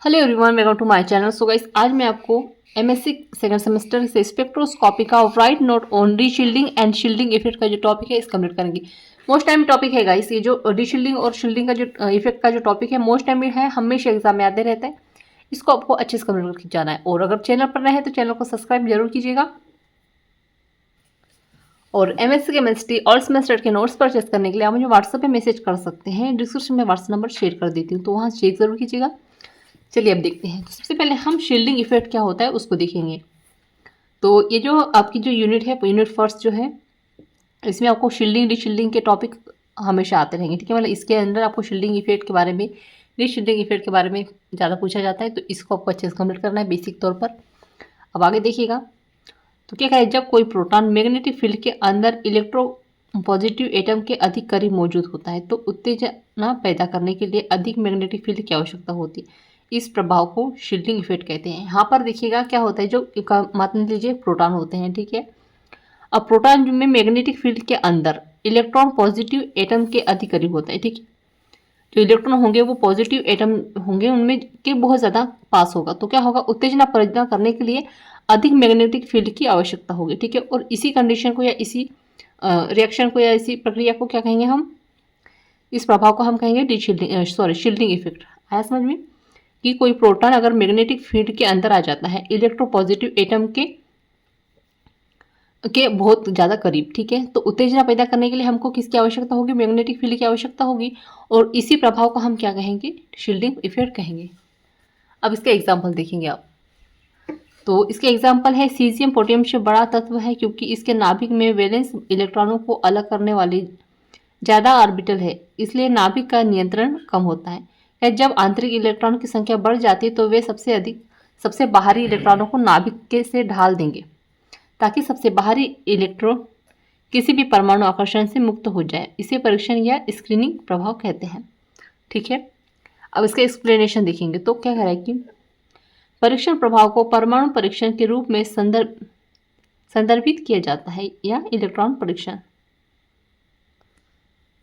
Hello everyone, welcome to my channel. So guys, आज मैं आपको एमएससी सेकंड सेमेस्टर से स्पेक्ट्रोस्कोपी का right note on deshielding and shielding effect का जो टॉपिक है इस कंप्लीट करेंगे। मोस्ट टाइम टॉपिक है गाइस, ये जो रीशील्डिंग और शील्डिंग का जो इफेक्ट का जो टॉपिक है मोस्ट टाइम है, हमेशा एग्जाम में आते रहता है। इसको आपको अच्छे से कंप्लीट करके जाना है। और अगर चैनल पर रहे तो चैनल को सब्सक्राइब जरूर कीजिएगा। और एमएससी केमिस्ट्री ऑल सेमेस्टर के नोट्स परचेस करने के लिए आप मुझे व्हाट्सएप पे मैसेज कर सकते हैं। डिस्क्रिप्शन में व्हाट्सएप नंबर शेयर कर देती हूँ, तो वहाँ चेक जरूर कीजिएगा। चलिए अब देखते हैं। तो सबसे पहले हम शील्डिंग इफेक्ट क्या होता है उसको देखेंगे। तो ये जो आपकी जो यूनिट है, यूनिट फर्स्ट जो है, इसमें आपको शील्डिंग रीशील्डिंग के टॉपिक हमेशा आते रहेंगे। ठीक है, मतलब इसके अंदर आपको शील्डिंग इफेक्ट के बारे में, रीशील्डिंग इफेक्ट के बारे में ज़्यादा पूछा जाता है। तो इसको आपको अच्छे से कंप्लीट करना है बेसिक तौर पर। अब आगे देखिएगा। तो क्या कहें, जब कोई प्रोटॉन मैग्नेटिक फील्ड के अंदर इलेक्ट्रो पॉजिटिव एटम के अधिक करीब मौजूद होता है तो उत्तेजना पैदा करने के लिए अधिक मैग्नेटिक फील्ड की आवश्यकता होती है। इस प्रभाव को शील्डिंग इफेक्ट कहते हैं। यहाँ पर देखिएगा क्या होता है, जो मान लीजिए प्रोटॉन होते हैं, ठीक है। अब प्रोटॉन में मैग्नेटिक फील्ड के अंदर इलेक्ट्रॉन पॉजिटिव एटम के अधिक करीब होता है, ठीक है। जो इलेक्ट्रॉन होंगे वो पॉजिटिव एटम होंगे, उनमें के बहुत ज़्यादा पास होगा। तो क्या होगा, उत्तेजना पैदा करने के लिए अधिक मैग्नेटिक फील्ड की आवश्यकता होगी, ठीक है। और इसी कंडीशन को या इसी रिएक्शन को या इसी प्रक्रिया को क्या कहेंगे हम, इस प्रभाव को हम कहेंगे शील्डिंग इफेक्ट। आया समझ में कि कोई प्रोटॉन अगर मैग्नेटिक फील्ड के अंदर आ जाता है इलेक्ट्रोपॉजिटिव एटम के बहुत ज़्यादा करीब, ठीक है, तो उत्तेजना पैदा करने के लिए हमको किसकी आवश्यकता होगी, मैग्नेटिक फील्ड की आवश्यकता होगी। और इसी प्रभाव को हम क्या कहेंगे, शील्डिंग इफेक्ट कहेंगे। अब इसका एग्जाम्पल देखेंगे आप। तो इसके एग्जाम्पल है सीजियम पोटेशियम से बड़ा तत्व है क्योंकि इसके नाभिक में वैलेंस इलेक्ट्रॉनों को अलग करने वाली ज़्यादा ऑर्बिटल है, इसलिए नाभिक का नियंत्रण कम होता है। या जब आंतरिक इलेक्ट्रॉन की संख्या बढ़ जाती है तो वे सबसे बाहरी इलेक्ट्रॉनों को नाभिक के से ढाल देंगे ताकि सबसे बाहरी इलेक्ट्रॉन किसी भी परमाणु आकर्षण से मुक्त हो जाए। इसे परीक्षण या स्क्रीनिंग प्रभाव कहते हैं, ठीक है। अब इसका एक्सप्लेनेशन देखेंगे। तो क्या कह रहा है कि परीक्षण प्रभाव को परमाणु परीक्षण के रूप में संदर्भित किया जाता है या इलेक्ट्रॉन परीक्षण।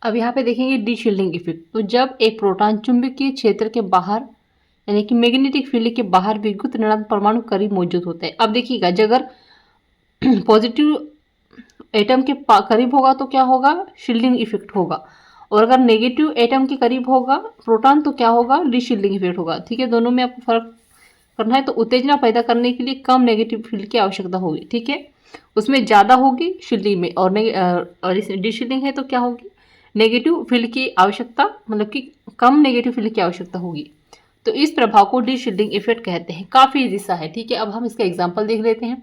अब यहाँ पे देखेंगे डी शील्डिंग इफेक्ट। तो जब एक प्रोटॉन चुंबकीय क्षेत्र के बाहर यानी कि मैग्नेटिक फील्ड के बाहर विद्युत ऋणात्मक परमाणु करीब मौजूद होता है। अब देखिएगा, जब अगर पॉजिटिव एटम के करीब होगा तो क्या होगा, शील्डिंग इफेक्ट होगा। और अगर नेगेटिव एटम के करीब होगा प्रोटॉन तो क्या होगा, डी शील्डिंग इफेक्ट होगा, ठीक है। दोनों में आपको फर्क करना है। तो उत्तेजना पैदा करने के लिए कम नेगेटिव फील्ड की आवश्यकता होगी, ठीक है। उसमें ज़्यादा होगी शील्डिंग में, और डी शील्डिंग है तो क्या होगी, नेगेटिव फील्ड की आवश्यकता, मतलब कि कम नेगेटिव फील्ड की आवश्यकता होगी। तो इस प्रभाव को डी शील्डिंग इफेक्ट कहते हैं। काफ़ी इजी सा है, ठीक है। अब हम इसका एग्जाम्पल देख लेते हैं।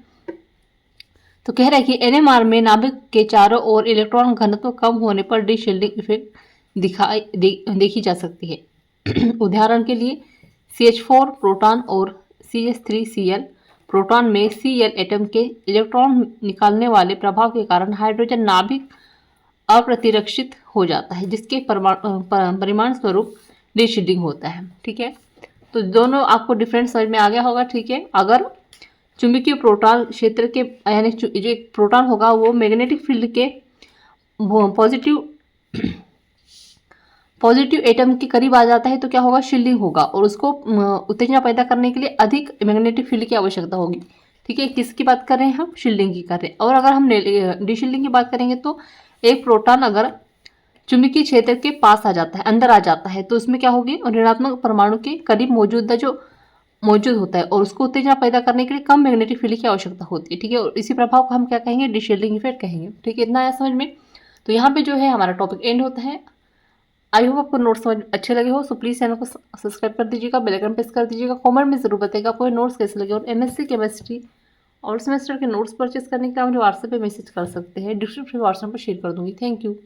तो कह रहा है कि एनएमआर में नाभिक के चारों ओर इलेक्ट्रॉन घनत्व कम होने पर डी शील्डिंग इफेक्ट देखी जा सकती है। उदाहरण के लिए CH4 प्रोटॉन और CH3Cl प्रोटॉन में Cl एटम के इलेक्ट्रॉन निकालने वाले प्रभाव के कारण हाइड्रोजन नाभिक अप्रतिरक्षित हो जाता है, जिसके परिमाण स्वरूप डी शील्डिंग होता है, ठीक है। तो दोनों आपको डिफरेंस समझ में आ गया होगा, ठीक है। अगर चुंबकीय प्रोटॉन क्षेत्र के यानी जो एक प्रोटॉन होगा वो मैग्नेटिक फील्ड के पॉजिटिव एटम के करीब आ जाता है तो क्या होगा, शील्डिंग होगा। और उसको उत्तेजना पैदा करने के लिए अधिक मैग्नेटिक फील्ड की आवश्यकता होगी, ठीक है। किसकी बात कर रहे हैं हम, शील्डिंग की कर रहे हैं। और अगर हम डी शील्डिंग की बात करेंगे तो एक प्रोटॉन अगर चुंबकीय क्षेत्र के पास आ जाता है, अंदर आ जाता है, तो उसमें क्या होगी, ऋणात्मक परमाणु के करीब मौजूद होता है और उसको उत्तेजना पैदा करने के लिए कम मैग्नेटिक फील्ड की आवश्यकता होती है, ठीक है। और इसी प्रभाव को हम क्या कहेंगे, डी शील्डिंग इफेक्ट कहेंगे, ठीक है। इतना आया समझ में। तो यहाँ पे जो है हमारा टॉपिक एंड होता है। आई होप आपको नोट्स समझ अच्छे लगे हो। सो प्लीज़ चैनल को सब्सक्राइब कर दीजिएगा, बेल आइकन प्रेस कर दीजिएगा। कमेंट में जरूर बताइएगा आपको नोट्स कैसे लगे। और एमएससी केमिस्ट्री और सेमेस्टर के नोट्स परचेस करने के लिए मुझे व्हाट्सएप पे मैसेज कर सकते हैं। डिस्क्रिप्शन में व्हाट्सएप पर शेयर कर दूँगी। Thank you.